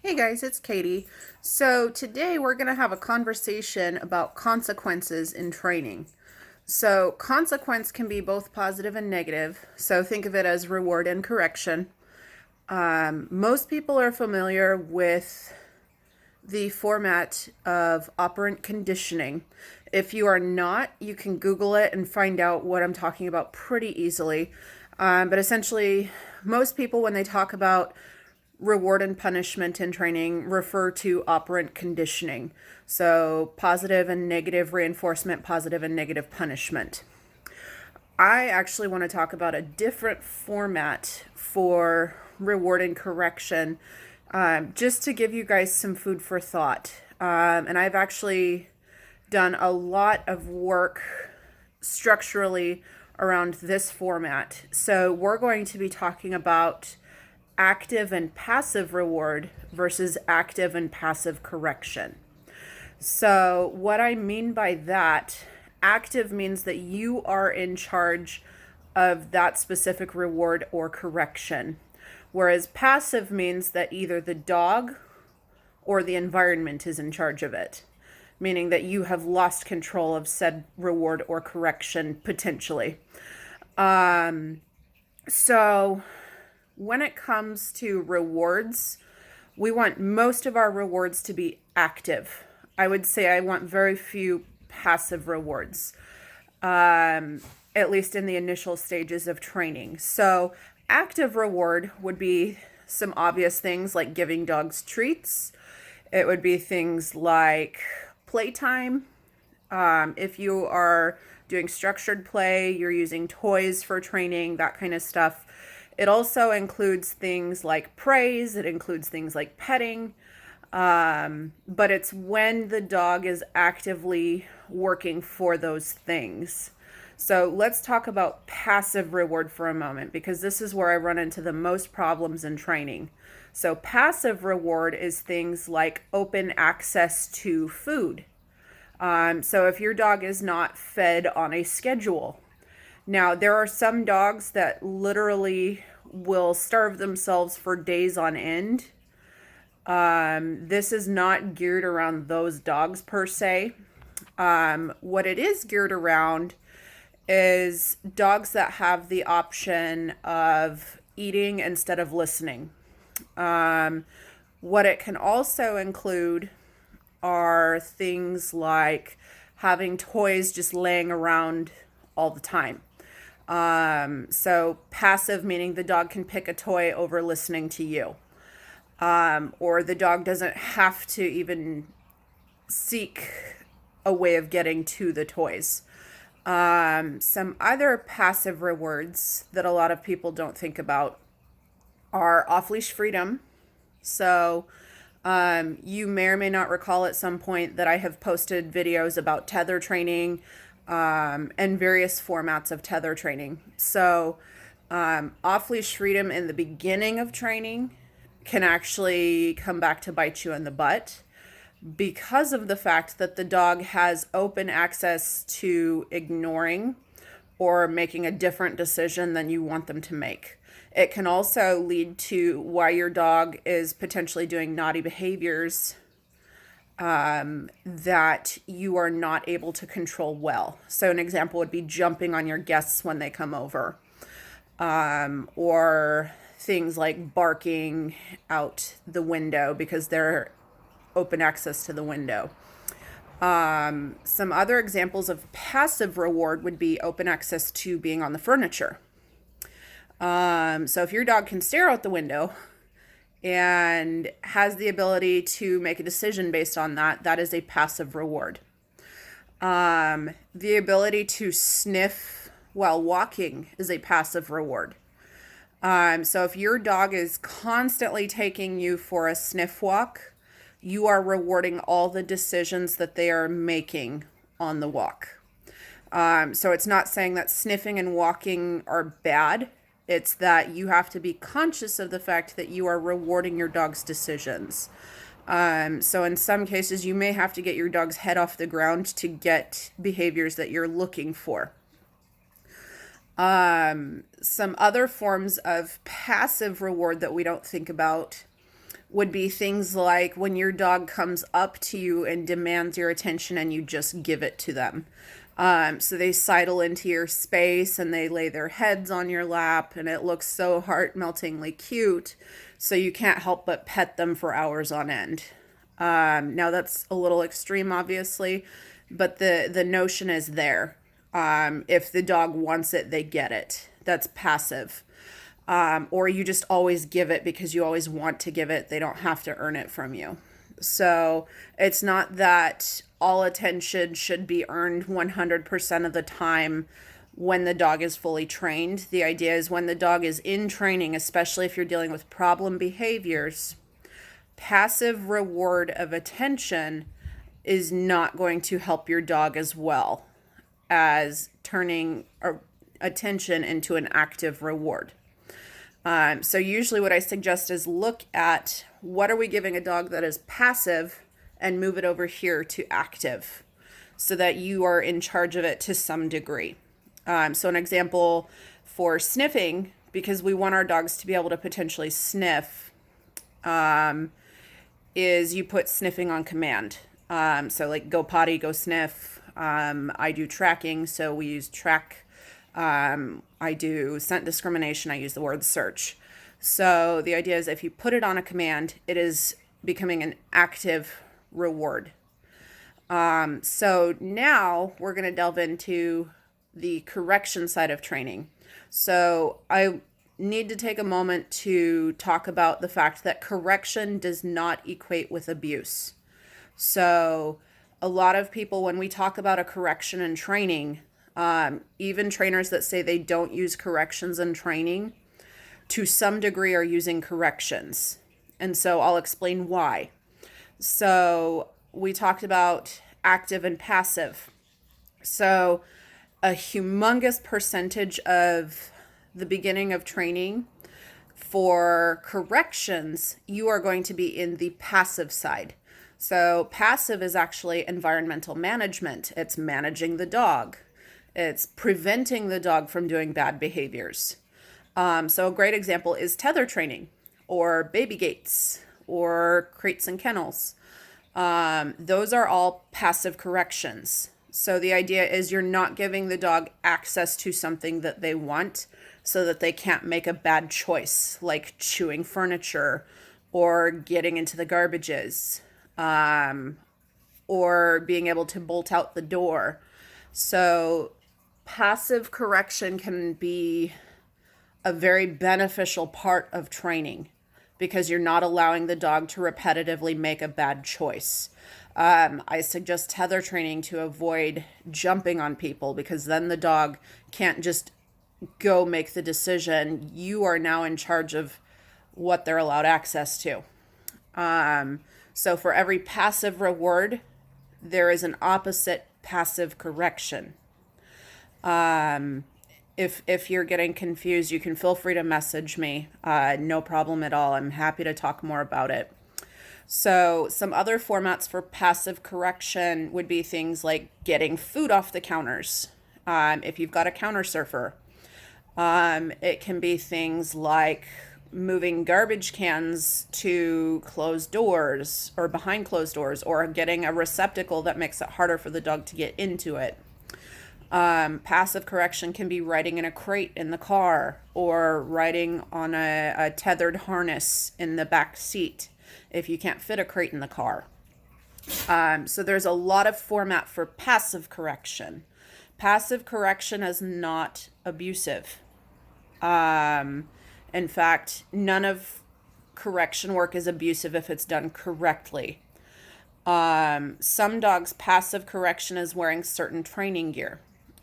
Hey guys, it's Katie. So today we're going to have a conversation about consequences in training. So, consequence can be both positive and negative. So, think of it as reward and correction. Most people are familiar with the format of operant conditioning. If you are not, you can Google it and find out what I'm talking about pretty easily. But essentially, most people, when they talk about reward and punishment in training, refer to operant conditioning. So, positive and negative reinforcement, positive and negative punishment. I actually want to talk about a different format for reward and correction, just to give you guys some food for thought. And I've actually done a lot of work structurally around this format. So, we're going to be talking about active and passive reward versus active and passive correction. So, what I mean by that, active means that you are in charge of that specific reward or correction, whereas passive means that either the dog or the environment is in charge of it, meaning that you have lost control of said reward or correction potentially. So, when it comes to rewards, we want most of our rewards to be active. I would say I want very few passive rewards, at least in the initial stages of training. So, active reward would be some obvious things like giving dogs treats. It would be things like playtime. If you are doing structured play, you're using toys for training, that kind of stuff. It also includes things like praise, it includes things like petting, but it's when the dog is actively working for those things. So let's talk about passive reward for a moment because this is where I run into the most problems in training. So, passive reward is things like open access to food. So, if your dog is not fed on a schedule, now there are some dogs that literally will starve themselves for days on end. This is not geared around those dogs per se. What it is geared around is dogs that have the option of eating instead of listening. What it can also include are things like having toys just laying around all the time. So passive meaning the dog can pick a toy over listening to you. Or the dog doesn't have to even seek a way of getting to the toys. Some other passive rewards that a lot of people don't think about are off leash freedom. So, you may or may not recall at some point that I have posted videos about tether training, and various formats of tether training. So, off leash freedom in the beginning of training can actually come back to bite you in the butt because of the fact that the dog has open access to ignoring or making a different decision than you want them to make. It can also lead to why your dog is potentially doing naughty behaviors that you are not able to control well. So, an example would be jumping on your guests when they come over, or things like barking out the window because they're open access to the window. Some other examples of passive reward would be open access to being on the furniture. So if your dog can stare out the window and has the ability to make a decision based on that, that is a passive reward. The ability to sniff while walking is a passive reward. So if your dog is constantly taking you for a sniff walk, you are rewarding all the decisions that they are making on the walk. So it's not saying that sniffing and walking are bad. It's that you have to be conscious of the fact that you are rewarding your dog's decisions. So in some cases, you may have to get your dog's head off the ground to get behaviors that you're looking for. Some other forms of passive reward that we don't think about would be things like when your dog comes up to you and demands your attention and you just give it to them. So they sidle into your space and they lay their heads on your lap, and it looks so heart-meltingly cute. So you can't help but pet them for hours on end. Now that's a little extreme, obviously, but the notion is there. If the dog wants it, they get it. That's passive. Or you just always give it because you always want to give it. They don't have to earn it from you. So it's not that all attention should be earned 100% of the time when the dog is fully trained. The idea is when the dog is in training, especially if you're dealing with problem behaviors, passive reward of attention is not going to help your dog as well as turning attention into an active reward. So usually what I suggest is look at what are we giving a dog that is passive and move it over here to active so that you are in charge of it to some degree. So an example for sniffing, because we want our dogs to be able to potentially sniff, is you put sniffing on command. So like go potty, go sniff. I do tracking, so we use track. I do scent discrimination. I use the word search. So the idea is if you put it on a command, it is becoming an active reward. So now we're going to delve into the correction side of training. So I need to take a moment to talk about the fact that correction does not equate with abuse. So a lot of people, when we talk about a correction in training, even trainers that say they don't use corrections in training, to some degree are using corrections. And so I'll explain why. So we talked about active and passive. So a humongous percentage of the beginning of training for corrections, you are going to be in the passive side. So passive is actually environmental management. It's managing the dog. It's preventing the dog from doing bad behaviors. So a great example is tether training or baby gates or crates and kennels. Those are all passive corrections. So the idea is you're not giving the dog access to something that they want so that they can't make a bad choice, like chewing furniture or getting into the garbages, or being able to bolt out the door. So passive correction can be a very beneficial part of training because you're not allowing the dog to repetitively make a bad choice. I suggest tether training to avoid jumping on people because then the dog can't just go make the decision. You are now in charge of what they're allowed access to. So for every passive reward, there is an opposite passive correction. If you're getting confused, you can feel free to message me. No problem at all. I'm happy to talk more about it. So some other formats for passive correction would be things like getting food off the counters. If you've got a counter surfer, it can be things like moving garbage cans to closed doors or behind closed doors, or getting a receptacle that makes it harder for the dog to get into it. Passive correction can be riding in a crate in the car or riding on a tethered harness in the back seat if you can't fit a crate in the car. So there's a lot of format for passive correction. Passive correction is not abusive. In fact, none of correction work is abusive if it's done correctly. Some dogs' passive correction is wearing certain training gear.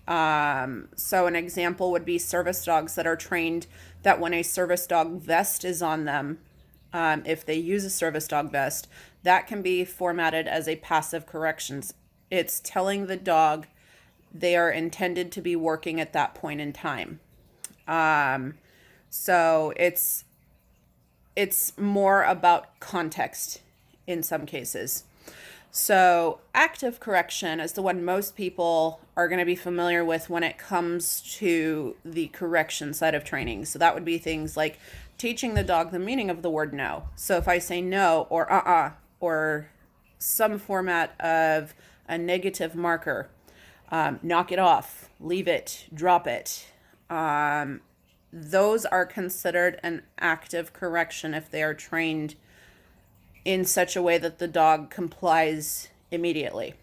So an example would be service dogs that are trained that when a service dog vest is on them, if they use a service dog vest, that can be formatted as a passive corrections. It's telling the dog they are intended to be working at that point in time. So it's more about context in some cases. So active correction is the one most people are going to be familiar with when it comes to the correction side of training. So that would be things like teaching the dog the meaning of the word no. So if I say no or or some format of a negative marker, knock it off, leave it, drop it, those are considered an active correction if they are trained in such a way that the dog complies immediately.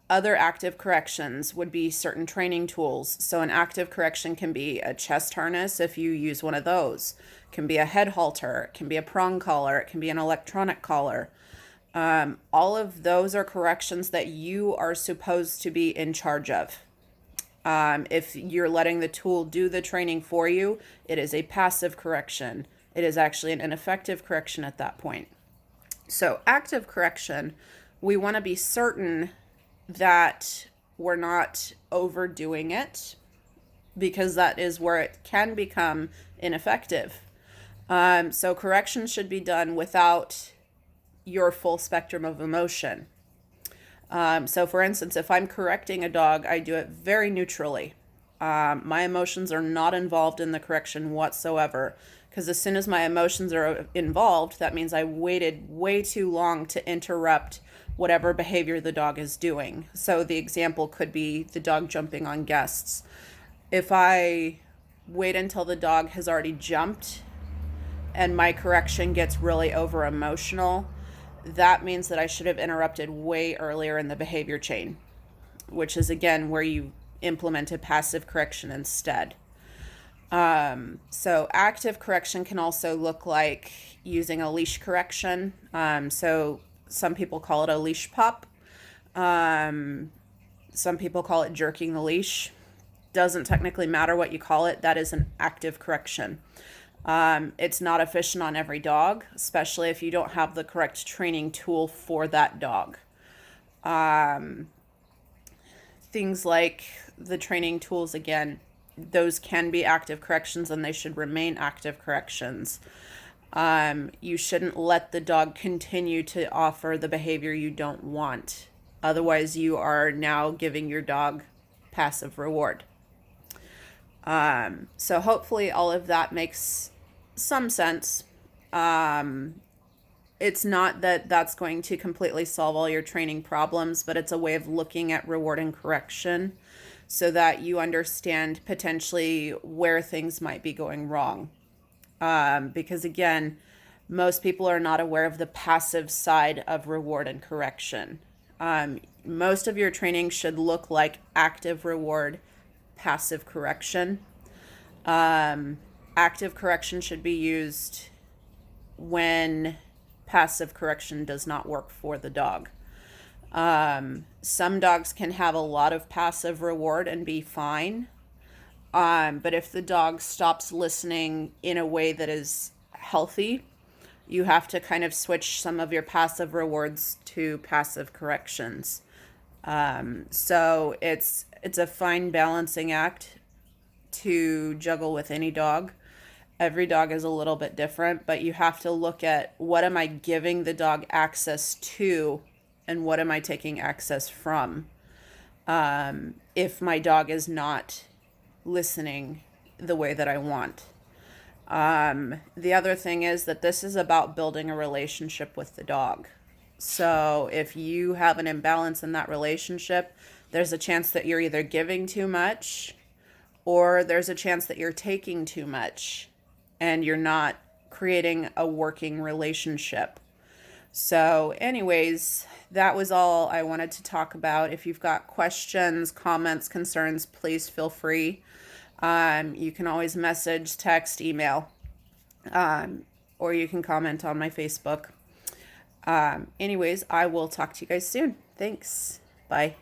Other active corrections would be certain training tools. So an active correction can be a chest harness if you use one of those. It can be a head halter, it can be a prong collar, it can be an electronic collar. All of those are corrections that you are supposed to be in charge of. If you're letting the tool do the training for you, it is a passive correction. It is actually an ineffective correction at that point. So active correction, we want to be certain that we're not overdoing it, because that is where it can become ineffective. So correction should be done without your full spectrum of emotion. So for instance, if I'm correcting a dog, I do it very neutrally. My emotions are not involved in the correction whatsoever, because as soon as my emotions are involved, that means I waited way too long to interrupt whatever behavior the dog is doing. So the example could be the dog jumping on guests. If I wait until the dog has already jumped and my correction gets really over emotional, that means that I should have interrupted way earlier in the behavior chain, which is again where you implemented passive correction instead. So active correction can also look like using a leash correction. So some people call it a leash pop. Some people call it jerking the leash. Doesn't technically matter what you call it. That is an active correction. It's not efficient on every dog, especially if you don't have the correct training tool for that dog. Things like the training tools, again, those can be active corrections and they should remain active corrections. You shouldn't let the dog continue to offer the behavior you don't want. Otherwise, you are now giving your dog passive reward. So hopefully all of that makes some sense. It's not that that's going to completely solve all your training problems, but it's a way of looking at reward and correction so that you understand potentially where things might be going wrong. Because again, most people are not aware of the passive side of reward and correction. Most of your training should look like active reward, passive correction. Active correction should be used when passive correction does not work for the dog. Some dogs can have a lot of passive reward and be fine. But if the dog stops listening in a way that is healthy, you have to kind of switch some of your passive rewards to passive corrections. So it's a fine balancing act to juggle with any dog. Every dog is a little bit different, but you have to look at what am I giving the dog access to and what am I taking access from. If my dog is not listening the way that I want. The other thing is that this is about building a relationship with the dog. So if you have an imbalance in that relationship, there's a chance that you're either giving too much or there's a chance that you're taking too much and you're not creating a working relationship. So anyways, that was all I wanted to talk about. If you've got questions, comments, concerns, please feel free. You can always message, text, email, or you can comment on my Facebook. Anyways, I will talk to you guys soon. Thanks. Bye.